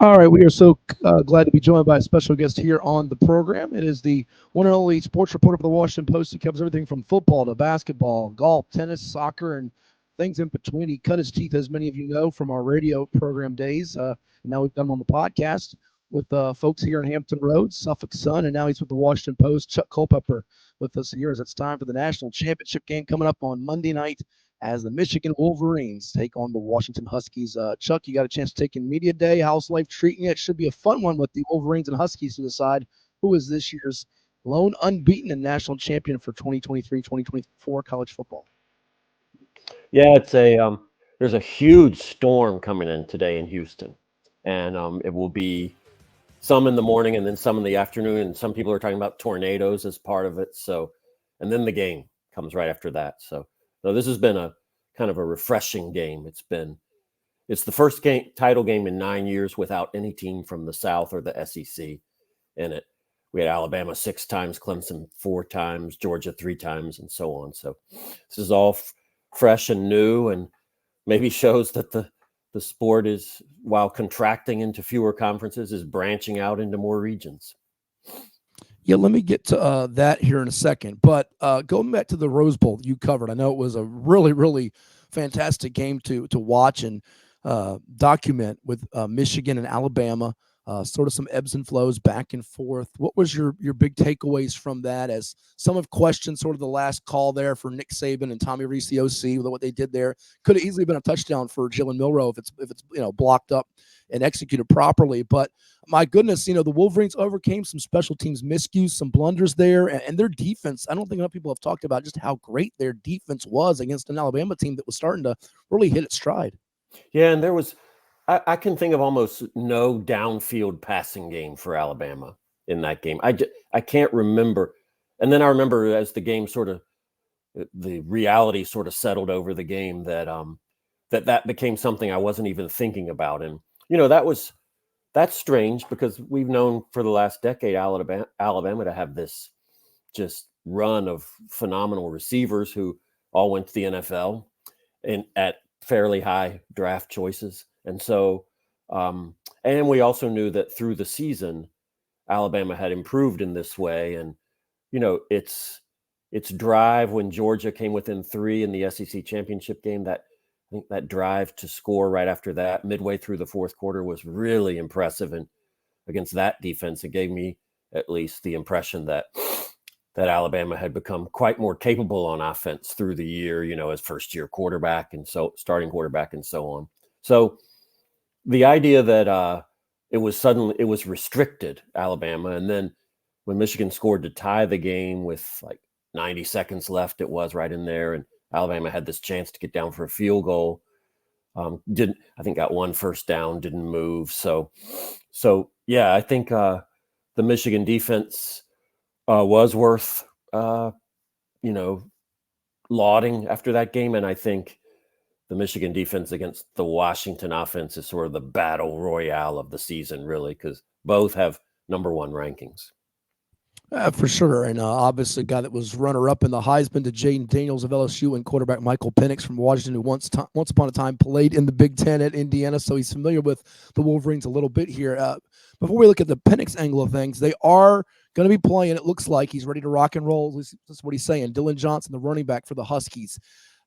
All right, we are so glad to be joined by a special guest here on the program. It is the one and only sports reporter for the Washington Post. He covers everything from football to basketball, golf, tennis, soccer, and things in between. He cut his teeth, as many of you know, from our radio program days. And now we've done him on the podcast with folks here in Hampton Roads, Suffolk Sun, and now he's with the Washington Post. Chuck Culpepper with us here as it's time for the national championship game coming up on Monday night as the Michigan Wolverines take on the Washington Huskies. Chuck, you got a chance to take in media day. How's life treating you? It should be a fun one with the Wolverines and Huskies to decide who is this year's lone unbeaten and national champion for 2023-2024 college football. Yeah, it's a there's a huge storm coming in today in Houston, and it will be some in the morning and then some in the afternoon. And some people are talking about tornadoes as part of it. So, and then the game comes right after that. So this has been a kind of a refreshing game. It's the first title game in 9 years without any team from the South or the SEC in it. We had Alabama 6 times, Clemson 4 times, Georgia 3 times, and so on. So this is all fresh and new, and maybe shows that the sport is, while contracting into fewer conferences, is branching out into more regions. Yeah, let me get to that here in a second. But going back to the Rose Bowl that you covered, I know it was a really, really fantastic game to watch and document with Michigan and Alabama. Sort of some ebbs and flows back and forth. What was your big takeaways from that? As some have questioned sort of the last call there for Nick Saban and Tommy Rees, the OC, with what they did there, could have easily been a touchdown for Jalen Milroe if it's blocked up and executed properly. But my goodness, the Wolverines overcame some special teams miscues, some blunders there, and their defense. I don't think enough people have talked about just how great their defense was against an Alabama team that was starting to really hit its stride. Yeah, and there was. I can think of almost no downfield passing game for Alabama in that game. I can't remember. And then I remember as the game the reality sort of settled over the game that that became something I wasn't even thinking about. And, that's strange because we've known for the last decade Alabama to have this just run of phenomenal receivers who all went to the NFL and at fairly high draft choices. And so, and we also knew that through the season, Alabama had improved in this way. And, its drive when Georgia came within 3 in the SEC championship game, I think that drive to score right after that, midway through the fourth quarter, was really impressive. And against that defense, it gave me at least the impression that Alabama had become quite more capable on offense through the year, as first-year quarterback and so starting quarterback and so on. So the idea that it was restricted, Alabama, and then when Michigan scored to tie the game with like 90 seconds left, it was right in there, and Alabama had this chance to get down for a field goal. Got one first down, didn't move. So yeah, I think the Michigan defense was worth lauding after that game, and I think the Michigan defense against the Washington offense is sort of the battle royale of the season, really, because both have number 1 rankings. For sure. And obviously a guy that was runner-up in the Heisman to Jaden Daniels of LSU and quarterback Michael Penix from Washington, who once upon a time played in the Big Ten at Indiana, so he's familiar with the Wolverines a little bit here. Before we look at the Penix angle of things, they are going to be playing, it looks like he's ready to rock and roll. That's what he's saying. Dylan Johnson, the running back for the Huskies.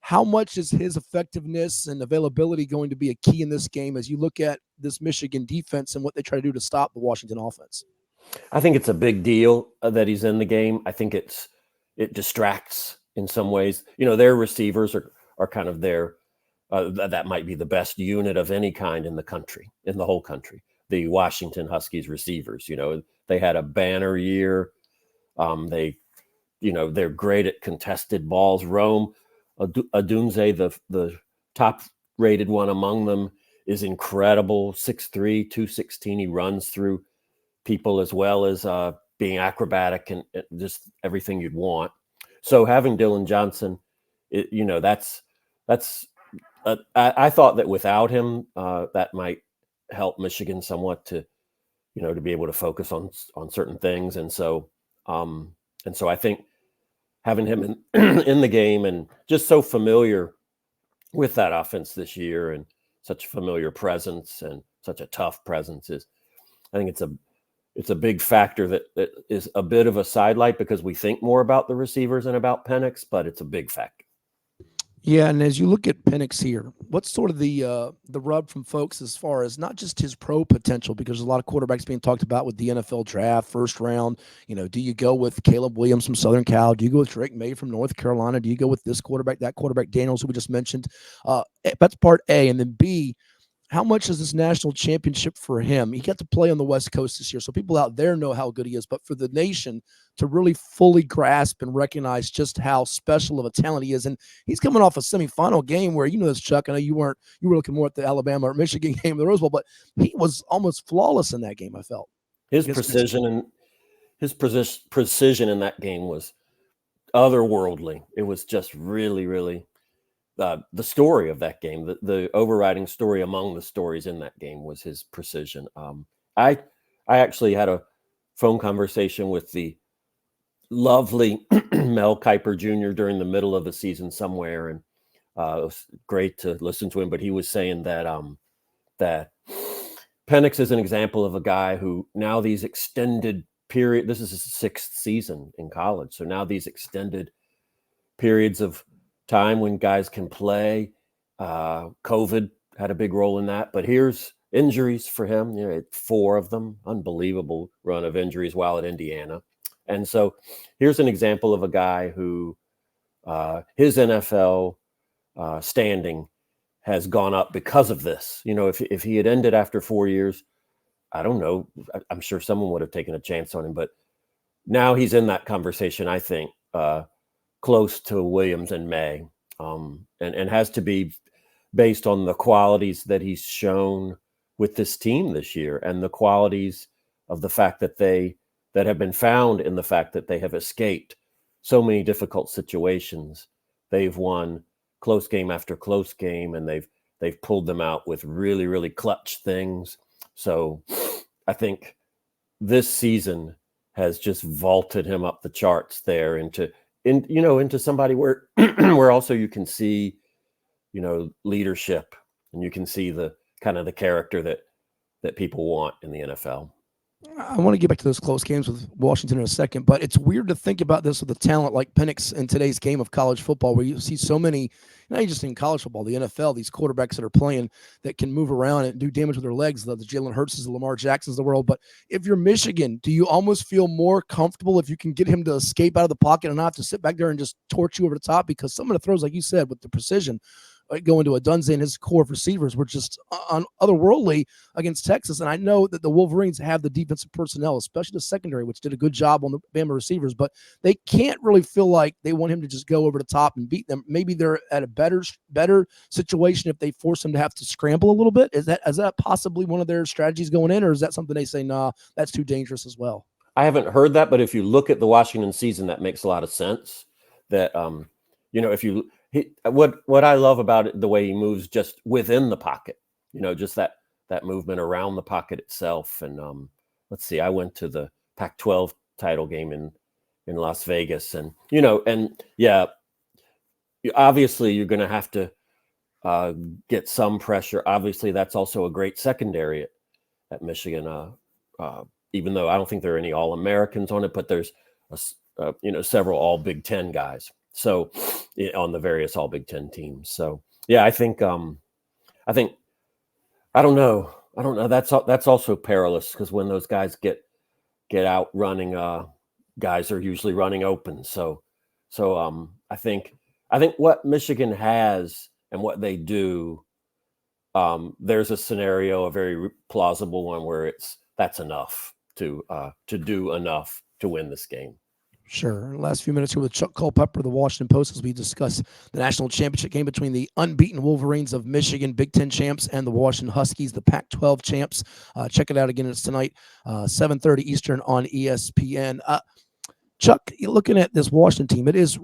How much is his effectiveness and availability going to be a key in this game as you look at this Michigan defense and what they try to do to stop the Washington offense? I think it's a big deal that he's in the game. I think it distracts in some ways. Their receivers are kind of that might be the best unit of any kind in the country, in the whole country. The Washington Huskies receivers, they had a banner year. They're great at contested balls. Rome Odunze, the top rated one among them, is incredible. 6'3", 216. He runs through people as well as being acrobatic and just everything you'd want. So having Dylan Johnson, I thought that without him, that might help Michigan somewhat to be able to focus on certain things. And so I think having him in the game and just so familiar with that offense this year and such a familiar presence and such a tough presence is. I think it's a big factor that is a bit of a sidelight because we think more about the receivers and about Penix, but it's a big factor. Yeah, and as you look at Penix here, what's sort of the rub from folks as far as not just his pro potential, because there's a lot of quarterbacks being talked about with the NFL draft, first round. Do you go with Caleb Williams from Southern Cal? Do you go with Drake May from North Carolina? Do you go with this quarterback, that quarterback, Daniels, who we just mentioned? That's part A. And then B, how much is this national championship for him? He got to play on the West Coast this year, so people out there know how good he is. But for the nation to really fully grasp and recognize just how special of a talent he is, and he's coming off a semifinal game where, this, Chuck, I know you were looking more at the Alabama or Michigan game, the Rose Bowl, but he was almost flawless in that game. I felt his precision in that game was otherworldly. It was just really, really. The story of that game, the overriding story among the stories in that game was his precision. I actually had a phone conversation with the lovely Mel Kiper Jr. during the middle of the season somewhere, and it was great to listen to him. But he was saying that that Penix is an example of a guy who now these extended period. This is his 6th season in college, so now these extended periods of time when guys can play. COVID had a big role in that, but here's injuries for him. 4 of them, unbelievable run of injuries while at Indiana. And so here's an example of a guy who his NFL standing has gone up because of this. If he had ended after 4 years, I don't know. I'm sure someone would have taken a chance on him, but now he's in that conversation, I think, close to Williams and May, and has to be based on the qualities that he's shown with this team this year, and the qualities of the fact that have been found in the fact that they have escaped so many difficult situations. They've won close game after close game, and they've pulled them out with really, really clutch things. So I think this season has just vaulted him up the charts there into somebody where where also you can see, leadership, and you can see the kind of the character that people want in the NFL. I want to get back to those close games with Washington in a second, but it's weird to think about this with a talent like Penix in today's game of college football, where you see so many, not just in college football, the NFL, these quarterbacks that are playing that can move around and do damage with their legs, the Jalen Hurts, the Lamar Jacksons of the world. But if you're Michigan, do you almost feel more comfortable if you can get him to escape out of the pocket and not have to sit back there and just torch you over the top? Because some of the throws, like you said, with the precision, going to a Dunze and his core of receivers were just otherworldly against Texas. And I know that the Wolverines have the defensive personnel, especially the secondary, which did a good job on the Bama receivers, but they can't really feel like they want him to just go over the top and beat them. Maybe they're at a better situation if they force him to have to scramble a little bit. Is that possibly one of their strategies going in, or is that something they say, nah, that's too dangerous as well? I haven't heard that, but if you look at the Washington season, that makes a lot of sense. That what I love about it, the way he moves just within the pocket, just that movement around the pocket itself. And let's see, I went to the Pac-12 title game in Las Vegas, and obviously you're going to have to get some pressure. Obviously, that's also a great secondary at Michigan. Even though I don't think there are any All-Americans on it, but there's several All Big Ten guys. So on the various All Big Ten teams. So yeah, I think I don't know. That's also perilous, because when those guys get out running, guys are usually running open. So I think what Michigan has and what they do, there's a scenario, a very plausible one, where that's enough to do enough to win this game. Sure. Last few minutes here with Chuck Culpepper, the Washington Post, as we discuss the national championship game between the unbeaten Wolverines of Michigan, Big Ten champs, and the Washington Huskies, the Pac-12 champs. Check it out again. It's tonight, 7:30 Eastern on ESPN. Chuck, looking at this Washington team, it is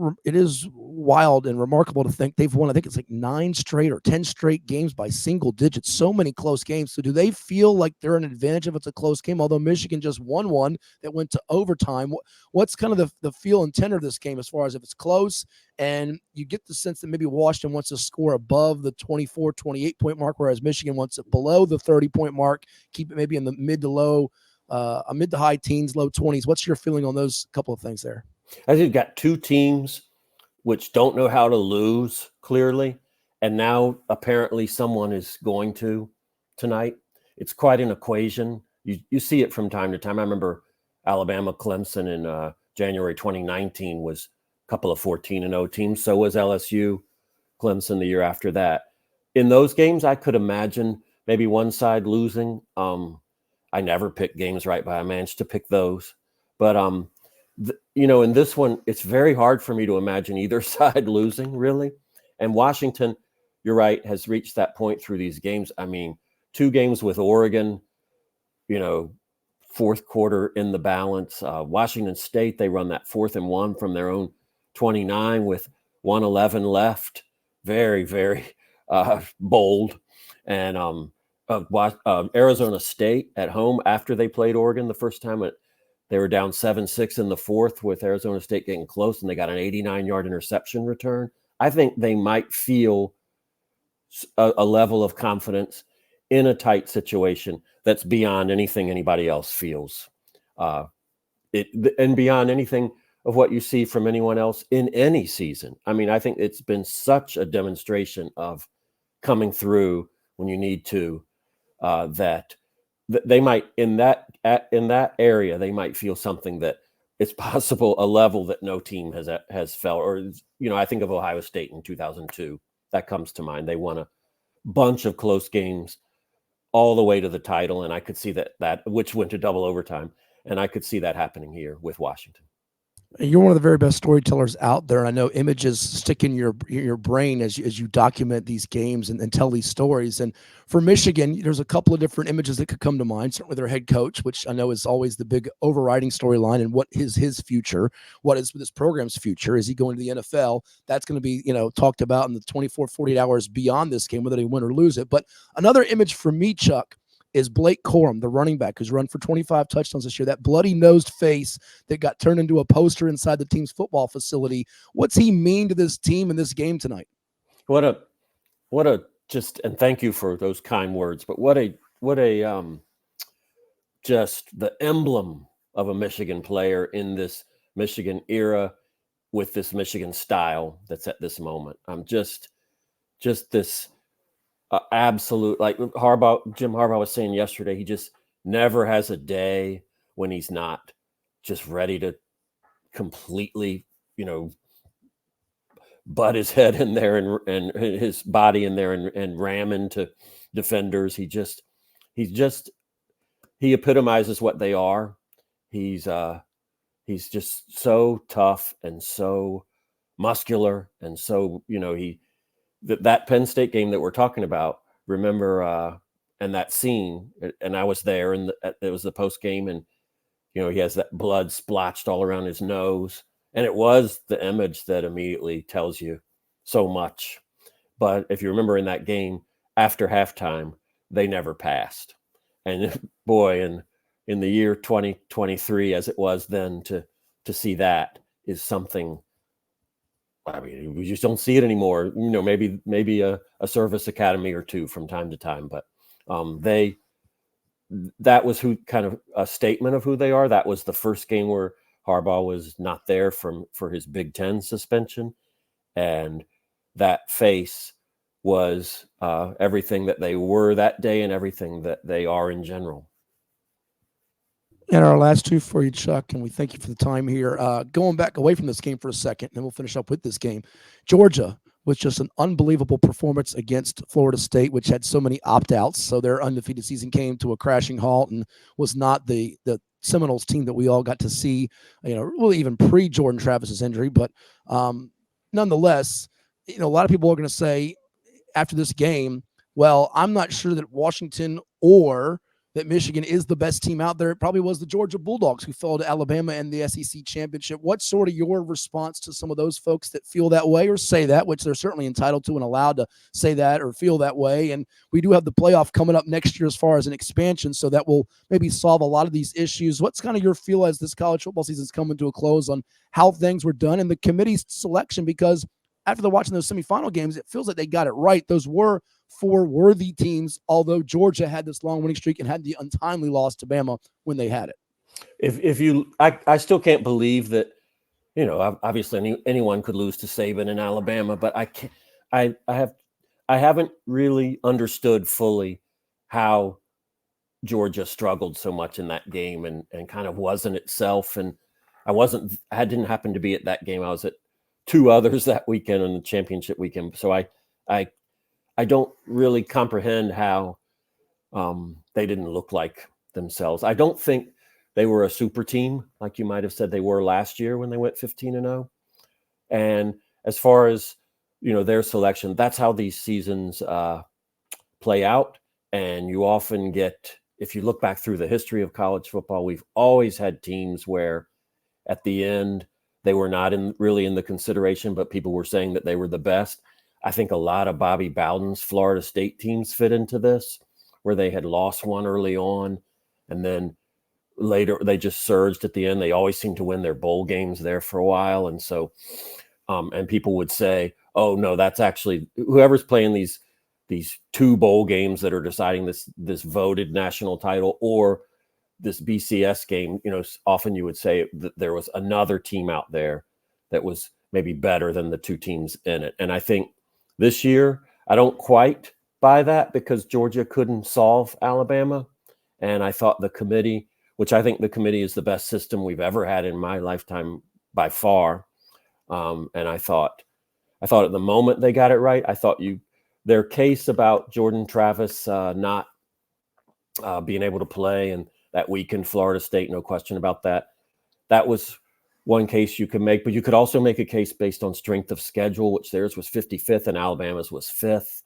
wild and remarkable to think they've won. I think it's like 9 straight or 10 straight games by single digits. So many close games. So do they feel like they're an advantage if it's a close game? Although Michigan just won one that went to overtime. What's kind of the feel and tenor of this game as far as if it's close and you get the sense that maybe Washington wants to score above the 24, 28 point mark, whereas Michigan wants it below the 30 point mark, keep it maybe in the mid to high teens, low 20s. What's your feeling on those couple of things there? I think you've got two teams which don't know how to lose clearly, and now apparently someone is going to tonight. It's quite an equation. You see it from time to time. I remember Alabama Clemson in January 2019 was a couple of 14-0 teams. So was LSU Clemson the year after that. In those games, I could imagine maybe one side losing. I never pick games right, but I managed to pick those. But in this one, it's very hard for me to imagine either side losing, really. And Washington, you're right, has reached that point through these games. I mean, 2 games with Oregon, fourth quarter in the balance. Washington State, they run that 4th and 1 from their own 29 with 1:11 left. Very, very bold. And Arizona State at home after they played Oregon the first time, they were down 7-6 in the 4th with Arizona State getting close, and they got an 89-yard interception return. I think they might feel a level of confidence in a tight situation that's beyond anything anybody else feels, and beyond anything of what you see from anyone else in any season. I mean, I think it's been such a demonstration of coming through when you need to, that they might in that area they might feel something that it's possible, a level that no team has felt. Or I think of Ohio State in 2002. That comes to mind. They won a bunch of close games all the way to the title, and I could see that which went to double overtime, and I could see that happening here with Washington. You're one of the very best storytellers out there, and I know images stick in your brain as you document these games and tell these stories. And for Michigan, there's a couple of different images that could come to mind. Certainly their head coach, which I know is always the big overriding storyline, and what is his future? What is this program's future? Is he going to the NFL? That's going to be talked about in the 24, 48 hours beyond this game, whether they win or lose it. But another image for me, Chuck, is Blake Corum, the running back who's run for 25 touchdowns this year, that bloody-nosed face that got turned into a poster inside the team's football facility. What's he mean to this team in this game tonight? What a and thank you for those kind words, but what a just the emblem of a Michigan player in this Michigan era with this Michigan style that's at this moment. Just this absolute, like Jim Harbaugh was saying yesterday, he just never has a day when he's not just ready to completely, butt his head in there and his body in there and ram into defenders. He epitomizes what they are. He's just so tough and so muscular, and so that Penn State game that we're talking about, remember, and that scene, and I was there, and it was the post game, and he has that blood splotched all around his nose, and it was the image that immediately tells you so much. But if you remember in that game, after halftime, they never passed, and boy, in the year 2023, as it was then, to see that is something. I mean, we just don't see it anymore. Maybe a service academy or two from time to time, but that was who kind of a statement of who they are. That was the first game where Harbaugh was not there for his Big Ten suspension, and that face was everything that they were that day and everything that they are in general. And our last two for you, Chuck, and we thank you for the time here. Going back away from this game for a second, and then we'll finish up with this game. Georgia was just an unbelievable performance against Florida State, which had so many opt-outs. So their undefeated season came to a crashing halt and was not the Seminoles team that we all got to see, really even pre-Jordan Travis's injury. But nonetheless, a lot of people are going to say after this game, well, I'm not sure that Washington or that Michigan is the best team out there, it probably was the Georgia Bulldogs who fell to Alabama in the SEC championship. What's sort of your response to some of those folks that feel that way or say that, which they're certainly entitled to and allowed to say that or feel that way? And we do have the playoff coming up next year as far as an expansion, so that will maybe solve a lot of these issues. What's kind of your feel as this college football season is coming to a close on how things were done and the committee's selection? Because after watching those semifinal games, it feels like they got it right. Those were four worthy teams, although Georgia had this long winning streak and had the untimely loss to Bama when they had it. I still can't believe that, obviously anyone could lose to Saban in Alabama, but I haven't really understood fully how Georgia struggled so much in that game and kind of wasn't itself. And I didn't happen to be at that game. I was at two others that weekend on the championship weekend. So I don't really comprehend how they didn't look like themselves. I don't think they were a super team like you might have said they were last year when they went 15-0. And as far as, their selection, that's how these seasons play out. And you often get, if you look back through the history of college football, we've always had teams where at the end they were not really in the consideration, but people were saying that they were the best. I think a lot of Bobby Bowden's Florida State teams fit into this, where they had lost one early on, and then later they just surged at the end. They always seem to win their bowl games there for a while. And so, and people would say, oh no, that's actually whoever's playing these two bowl games that are deciding this voted national title or this BCS game, often you would say that there was another team out there that was maybe better than the two teams in it. And I think this year, I don't quite buy that because Georgia couldn't solve Alabama. And I thought the committee, which I think the committee is the best system we've ever had in my lifetime by far. And I thought at the moment they got it right. I thought their case about Jordan Travis not being able to play and that week in Florida State, no question about that. That was one case you could make, but you could also make a case based on strength of schedule, which theirs was 55th and Alabama's was 5th.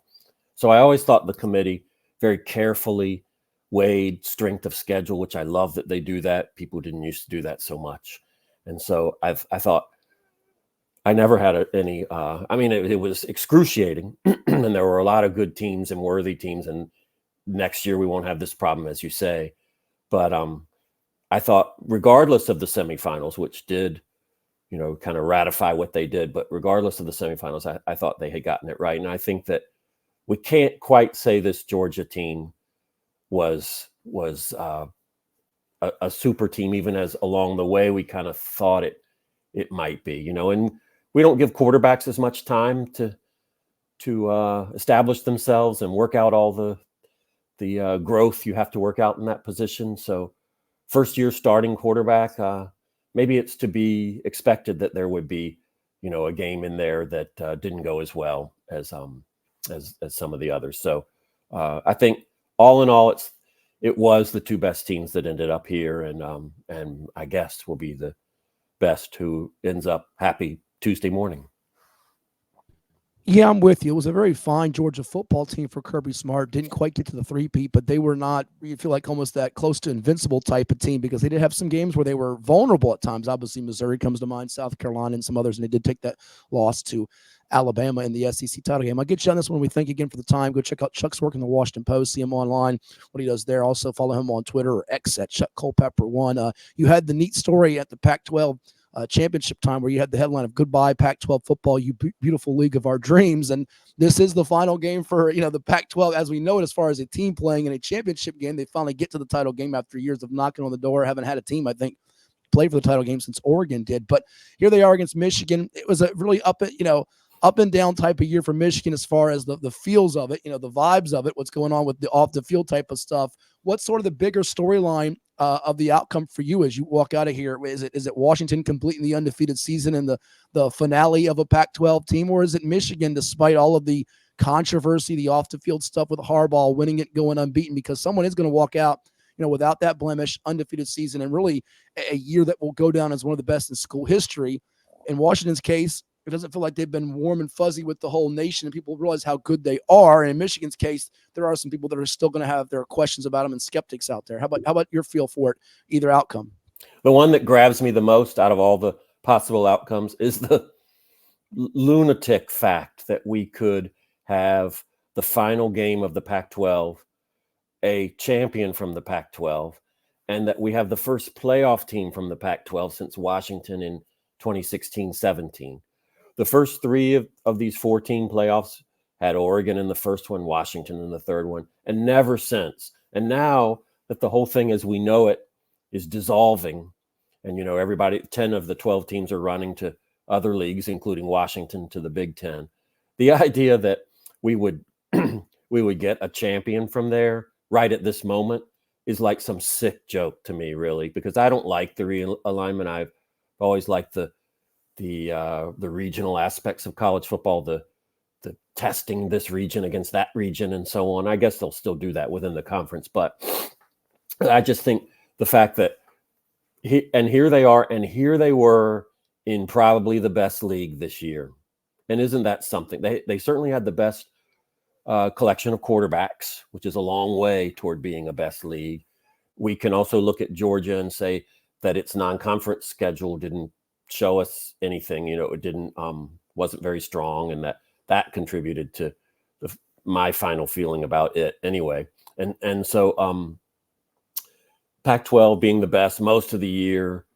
So I always thought the committee very carefully weighed strength of schedule, which I love that they do that. People didn't used to do that so much. And so I thought I never had any, it was excruciating and there were a lot of good teams and worthy teams. And next year we won't have this problem, as you say. But I thought regardless of the semifinals, which did, kind of ratify what they did, but regardless of the semifinals, I thought they had gotten it right. And I think that we can't quite say this Georgia team was a super team, even as along the way we kind of thought it might be, and we don't give quarterbacks as much time to establish themselves and work out all the growth you have to work out in that position. So first year starting quarterback, maybe it's to be expected that there would be, a game in there that didn't go as well as some of the others. So I think all in all, it was the two best teams that ended up here, and I guess will be the best who ends up happy Tuesday morning. Yeah, I'm with you. It was a very fine Georgia football team for Kirby Smart. Didn't quite get to the three-peat, but they were not, you feel like, almost that close to invincible type of team because they did have some games where they were vulnerable at times. Obviously, Missouri comes to mind, South Carolina, and some others, and they did take that loss to Alabama in the SEC title game. I'll get you on this one. We thank you again for the time. Go check out Chuck's work in the Washington Post. See him online, what he does there. Also follow him on Twitter or X at Chuck Culpepper 1. You had the neat story at the Pac-12 championship time where you had the headline of "Goodbye Pac-12 football, you beautiful league of our dreams," and this is the final game for the Pac-12 as we know it. As far as a team playing in a championship game, they finally get to the title game after years of knocking on the door. Haven't had a team, I think, play for the title game since Oregon did, but here they are against Michigan. It was a really up and down type of year for Michigan as far as the feels of it, the vibes of it, what's going on with the off the field type of stuff. What's sort of the bigger storyline of the outcome for you as you walk out of here? Is it Washington completing the undefeated season and the finale of a Pac-12 team, or is it Michigan, despite all of the controversy, the off the field stuff with Harbaugh winning it, going unbeaten? Because someone is going to walk out, without that blemish, undefeated season, and really a year that will go down as one of the best in school history. In Washington's case, It doesn't feel like they've been warm and fuzzy with the whole nation, and people realize how good they are. And in Michigan's case, there are some people that are still going to have their questions about them and skeptics out there. How about your feel for it, either outcome? The one that grabs me the most out of all the possible outcomes is the lunatic fact that we could have the final game of the Pac-12, a champion from the Pac-12, and that we have the first playoff team from the Pac-12 since Washington in 2016-17. The first three of these 14 playoffs had Oregon in the first one, Washington in the third one, and never since. And now that the whole thing as we know it is dissolving, and, 10 of the 12 teams are running to other leagues, including Washington, to the Big Ten. The idea that we would get a champion from there right at this moment is like some sick joke to me, really, because I don't like the realignment. I've always liked the regional aspects of college football, the testing this region against that region and so on. I guess they'll still do that within the conference, but I just think the fact that here they are, and here they were in probably the best league this year. And isn't that something? They certainly had the best collection of quarterbacks, which is a long way toward being a best league. We can also look at Georgia and say that its non-conference schedule didn't show us anything. It didn't wasn't very strong, and that contributed to my final feeling about it anyway. And so Pac-12 being the best most of the year,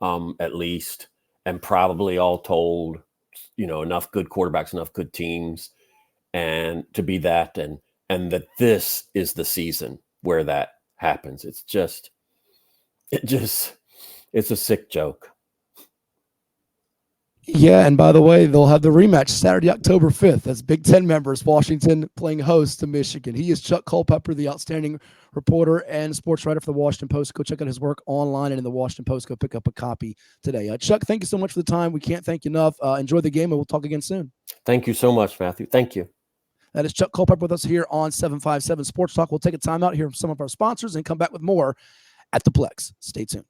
at least, and probably all told, enough good quarterbacks, enough good teams, and to be that, and that this is the season where that happens. It's a sick joke. Yeah, and by the way, they'll have the rematch Saturday, October 5th. As Big Ten members, Washington playing host to Michigan. He is Chuck Culpepper, the outstanding reporter and sports writer for the Washington Post. Go check out his work online and in the Washington Post. Go pick up a copy today. Chuck, thank you so much for the time. We can't thank you enough. Enjoy the game, and we'll talk again soon. Thank you so much, Matthew. Thank you. That is Chuck Culpepper with us here on 757 Sports Talk. We'll take a time out here from some of our sponsors and come back with more at the Plex. Stay tuned.